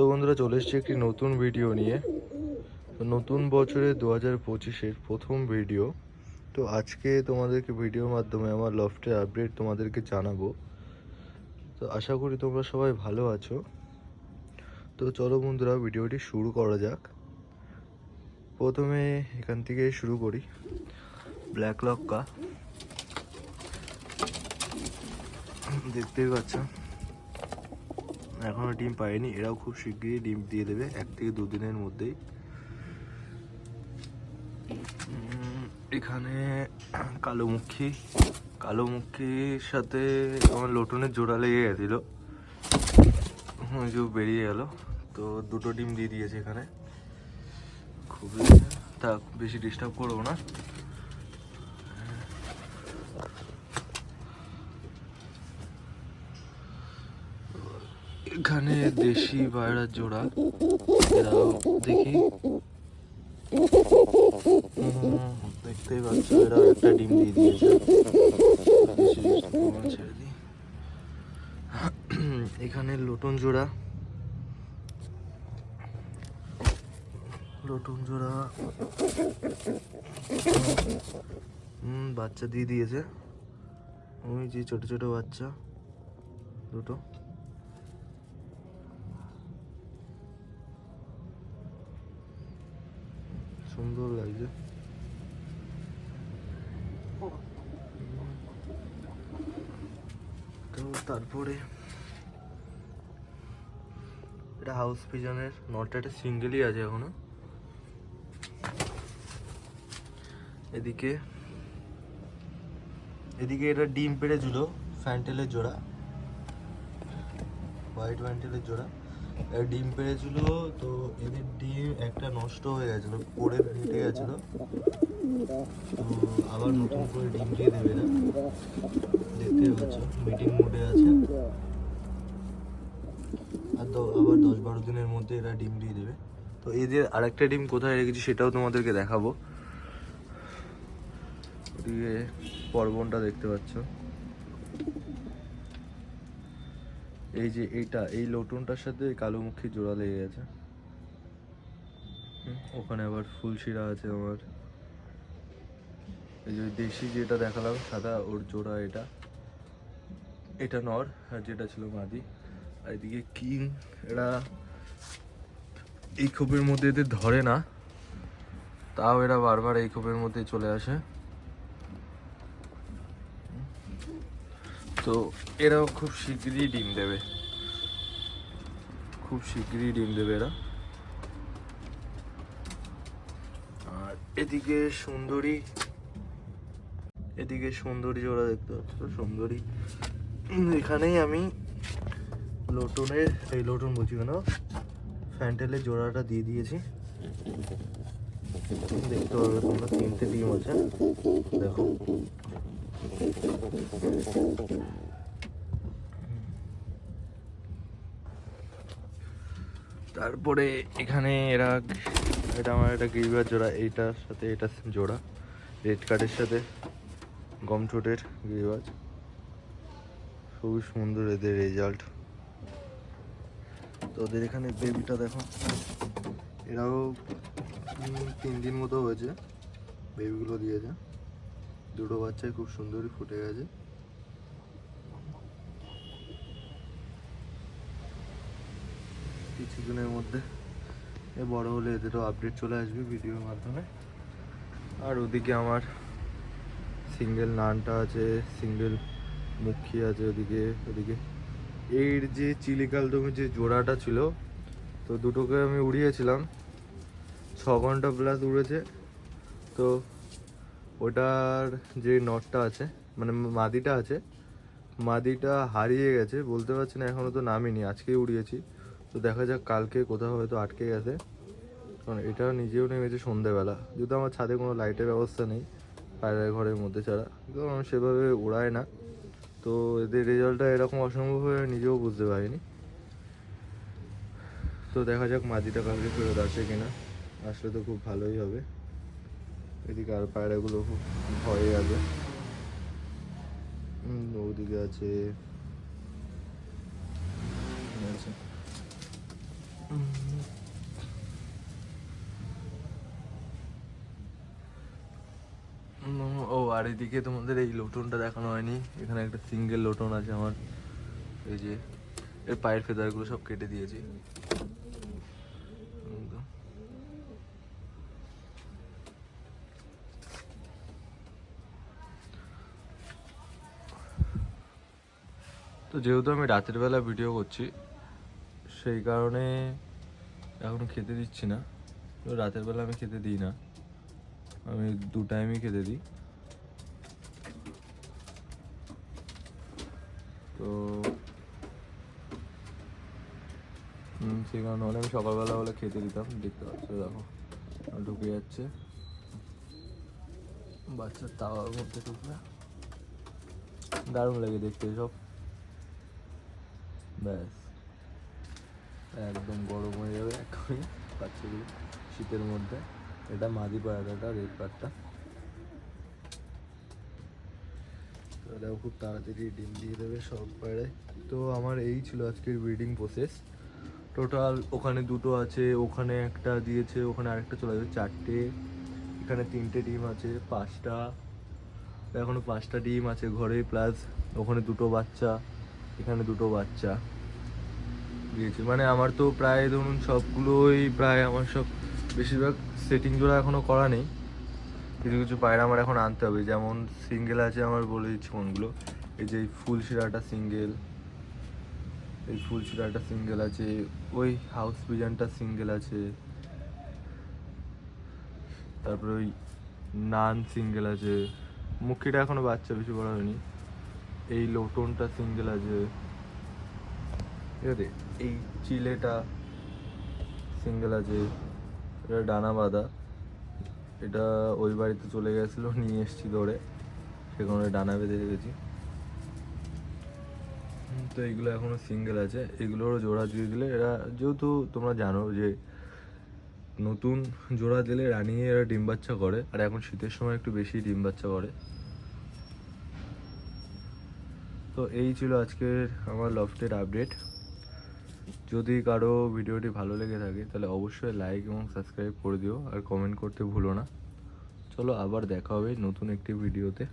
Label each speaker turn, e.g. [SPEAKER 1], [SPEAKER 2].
[SPEAKER 1] তো বন্ধুরা, চলে এসেছি একটি নতুন ভিডিও নিয়ে। তো নতুন বছরে 2025-এর প্রথম ভিডিও। তো আজকে তোমাদেরকে ভিডিওর মাধ্যমে আমার লফটের আপডেট তোমাদেরকে জানাবো। তো আশা করি তোমরা সবাই ভালো আছো। তো চলো বন্ধুরা, ভিডিওটি শুরু করা যাক। প্রথমে এখান থেকে শুরু করি। ব্ল্যাক লক্কা দেখতেই পাচ্ছ, এখনো ডিম পায়নি। এরাও খুব শিগগিরই ডিম দিয়ে দেবে, 1 থেকে 2 দিনের মধ্যেই। এখানে কালোমুখীর সাথে আমার লোটনের জোড়া লেগে গেছিল, যে বেরিয়ে গেল। তো 2টো ডিম দিয়ে দিয়েছে এখানে। খুবই তা বেশি ডিস্টার্ব করবো না। এখানে দেশি পায়রার জোড়া, এরাও দেখি দেখতেই পাচ্ছ, এরা একটা ডিম দিয়ে দিয়েছে। ছেড়ে দিই। এখানে লোটন জোড়া বাচ্চা দিয়ে দিয়েছে। ওই যে ছোট ছোট বাচ্চা দুটো। সুন্দর লাগছে। তো তারপরে এটা হাউস পিজনের নটটা, একটা সিঙ্গেলই আছে এখনো। এদিকে এটা ডিম পেড়েছিল, ফ্যান্টেলের জোড়া, হোয়াইট ফ্যান্টেলের জোড়া। ডিম পেড়েছিল, তো এদের ডিম একটা নষ্ট হয়ে গেছিল, পড়ে ফেটে গেছিল। তো আবার নতুন করে ডিম দিয়ে দেবে না, দেখতেই পাচ্ছ মিটিং মোডে আছে। আর তো আবার 10-12 দিনের মধ্যে এরা ডিম দিয়ে দেবে। তো এদের আরেকটা ডিম কোথায় রেখেছি সেটাও তোমাদেরকে দেখাবো। ওদিকে পরবনটা দেখতে পাচ্ছ। এই যে এই লোটনটার সাথে কালোমুখী জোড়া লেগে গেছে। ওখানে আবার ফুলশিরা আছে আমার। এই যে দেশি যেটা দেখালাম সাদা, ওর জোড়া এটা নর, আর যেটা ছিল মাদি। আর এদিকে কিং, এরা এই খোপের মধ্যে এদের ধরে না, তাও এরা বারবার এই খোপের মধ্যে চলে আসে। তো এরাও খুব শীঘ্রই ডিম দেবে, এরা। আর এদিকে সুন্দরী জোড়া দেখতে পাচ্ছ। সুন্দরী এখানেই আমি লোটন বলছি কেন, ফ্যান্টেলের জোড়াটা দিয়ে দিয়েছি। দেখতে পাবে তোমরা, 3টে ডিম আছে, দেখো। তারপরে এখানে এটা আমার একটা গিরিবাজ জোড়া, এইটার সাথে এটা জোড়া, রেড কার্ডের সাথে গম ঠোঁটের গিরিবাজ। খুবই সুন্দর এদের রেজাল্ট। তো ওদের এখানে বেবিটা দেখো, এরাও 3 দিন মতো হয়েছে, বেবিগুলো দিয়েছে। 2টো বাচ্চাই খুব সুন্দরই ফুটে গেছে। কিছুদিনের মধ্যে বড় হলে এদেরও আপডেট চলে আসবে ভিডিওর মাধ্যমে। আর ওদিকে আমার সিঙ্গেল নানটা আছে, সিঙ্গেল মুখী আছে। ওদিকে এর যে চিলিকালদমের যে জোড়াটা ছিল, তো দুটোকে আমি উড়িয়েছিলাম, 6 ঘন্টা প্লাস উড়েছে। তো ওটার যে নটটা আছে, মানে মাদিটা হারিয়ে গেছে, বলতে পারছি না, এখনও তো নামিনি, আজকেই উড়িয়েছি। তো দেখা যাক, কালকে কোথাও হয়তো আটকে গেছে, কারণ এটা নিজেও নেমেছে সন্ধ্যেবেলা। যেহেতু আমার ছাদে কোনো লাইটের ব্যবস্থা নেই পায়রার ঘরের মধ্যে ছাড়া, কিন্তু আমি সেভাবে উড়াই না। তো এদের রেজাল্টটা এরকম অসম্ভব হয়ে নিজেও বুঝতে পারিনি। তো দেখা যাক মাদিটা কালকে ফেরত আসে কিনা, আসলে তো খুব ভালোই হবে। এদিকে আর পায়রাগুলো খুব ভয়ে আছে। ওদিকে আছে ও আর এদিকে তোমাদের এই লোটনটা দেখানো হয়নি, এখানে একটা সিঙ্গেল লোটন আছে আমার, এই যে এর পায়ের ফেদারগুলো সব কেটে দিয়েছি। তো যেহেতু আমি রাতের বেলা ভিডিও করছি সেই কারণে এখন খেতে দিচ্ছি না। তো রাতের বেলা আমি খেতে দিই না, আমি 2 টাইমই খেতে দিই। তো সেই কারণে আমি সকালবেলা হলে খেতে দিতাম। দেখতে পাচ্ছ দেখো ঢুকে যাচ্ছে বাচ্চার তাওয়ার মধ্যে ঢুকবে, দারুণ লাগে দেখতে সব। ব্যাস একদম গরম হয়ে যাবে এক্ষুনি বাচ্চাগুলো শীতের মধ্যে। এটা মাদি পায়রাটা, রেড পাড়টা, তো এটাও খুব তাড়াতাড়ি ডিম দিয়ে দেবে সব পায়রায়। তো আমার এই ছিল আজকের ব্রিডিং প্রসেস। টোটাল ওখানে 2টো আছে, ওখানে একটা দিয়েছে, ওখানে আরেকটা চলে যাবে, 4টে। এখানে 3টে ডিম আছে, 5টা, এখনো 5টা ডিম আছে ঘরে, প্লাস ওখানে 2টো বাচ্চা, এখানে 2টো বাচ্চা দিয়েছে। মানে আমার তো প্রায় ধরুন সবগুলোই প্রায় আমার সব বেশিরভাগ সেটিং জোড়া এখনও করা নেই। কিছু কিছু পায়রা আমার এখন আনতে হবে, যেমন সিঙ্গেল আছে আমার, বলে দিচ্ছি কোনগুলো। এই যে ফুল শিরাটা সিঙ্গেল, এই ফুল শিরাটা সিঙ্গেল আছে, ওই হাউস পিজনটা সিঙ্গেল আছে, তারপরে ওই নান সিঙ্গেল আছে, মুখিটা এখনো বাচ্চা বেশি বড় হয়নি, এই লোটনটা সিঙ্গেল আছে, ঠিক আছে, এই চিলেটা সিঙ্গেল আছে, এটা ডানা বাঁধা, এটা ওই বাড়িতে চলে গেছিলো, নিয়ে এসেছি ধরে, সেখানে ডানা বেঁধে রেখেছি। তো এইগুলো এখনো সিঙ্গেল আছে, এগুলোরও জোড়া দিয়ে দিলে এরা, যেহেতু তোমরা জানো যে নতুন জোড়া দিলে রানিয়ে এরা ডিম বাচ্চা করে, আর এখন শীতের সময় একটু বেশি ডিম বাচ্চা করে। তো এই ছিল আজকের আমার লফটের আপডেট। যদি কারো ভিডিওটি ভালো লেগে থাকে তাহলে অবশ্যই লাইক এবং সাবস্ক্রাইব করে দিও, আর কমেন্ট করতে ভুলো না। চলো আবার দেখা হবে নতুন একটি ভিডিওতে।